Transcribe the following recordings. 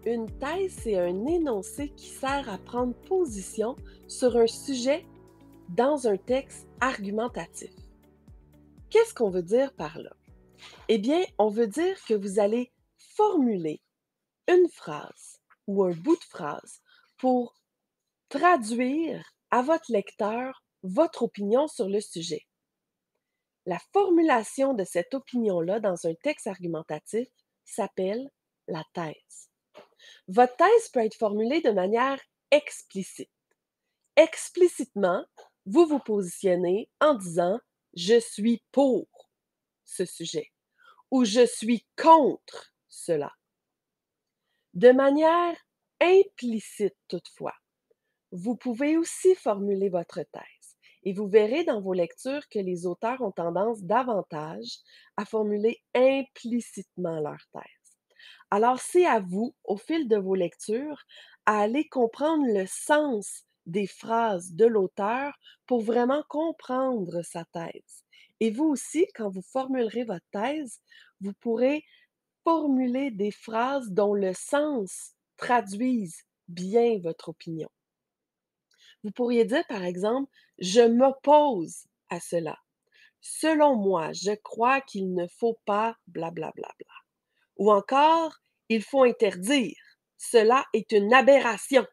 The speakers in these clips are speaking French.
Une thèse, c'est un énoncé qui sert à prendre position sur un sujet dans un texte argumentatif. Qu'est-ce qu'on veut dire par là? Eh bien, on veut dire que vous allez formuler une phrase ou un bout de phrase pour traduire à votre lecteur votre opinion sur le sujet. La formulation de cette opinion-là dans un texte argumentatif s'appelle la thèse. Votre thèse peut être formulée de manière explicite. Explicitement, vous vous positionnez en disant je suis pour ce sujet ou je suis contre cela. De manière implicite toutefois, vous pouvez aussi formuler votre thèse et vous verrez dans vos lectures que les auteurs ont tendance davantage à formuler implicitement leur thèse. Alors, c'est à vous, au fil de vos lectures, à aller comprendre le sens des phrases de l'auteur pour vraiment comprendre sa thèse. Et vous aussi, quand vous formulerez votre thèse, vous pourrez formuler des phrases dont le sens traduise bien votre opinion. Vous pourriez dire, par exemple, je m'oppose à cela. Selon moi, je crois qu'il ne faut pas blablabla. Ou encore, il faut interdire. Cela est une aberration.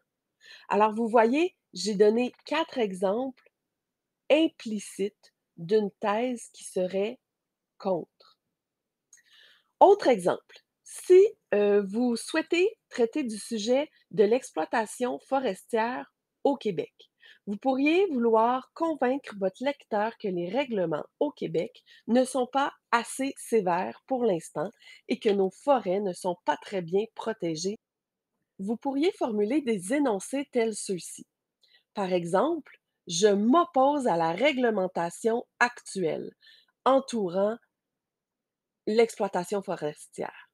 Alors, vous voyez, j'ai donné 4 exemples implicites d'une thèse qui serait contre. Autre exemple, si vous souhaitez traiter du sujet de l'exploitation forestière au Québec, vous pourriez vouloir convaincre votre lecteur que les règlements au Québec ne sont pas assez sévères pour l'instant et que nos forêts ne sont pas très bien protégées. Vous pourriez formuler des énoncés tels ceux-ci. Par exemple, je m'oppose à la réglementation actuelle entourant l'exploitation forestière.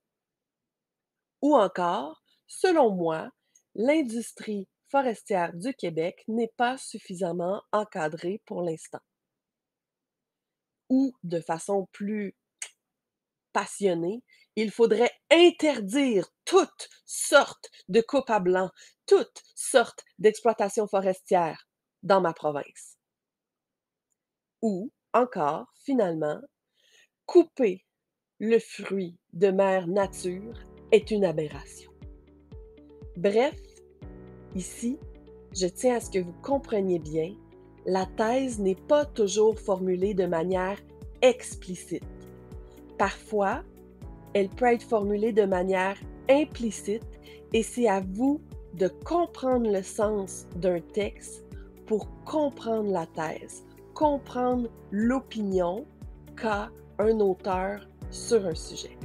Ou encore, selon moi, l'industrie forestière du Québec n'est pas suffisamment encadrée pour l'instant. Ou, de façon plus passionnée, il faudrait interdire toutes sortes de coupes à blanc, toutes sortes d'exploitations forestières dans ma province. Ou encore, finalement, couper le fruit de mère nature est une aberration. Bref, ici, je tiens à ce que vous compreniez bien, la thèse n'est pas toujours formulée de manière explicite. Parfois, elle peut être formulée de manière implicite et c'est à vous de comprendre le sens d'un texte pour comprendre la thèse, comprendre l'opinion qu'a un auteur sur un sujet.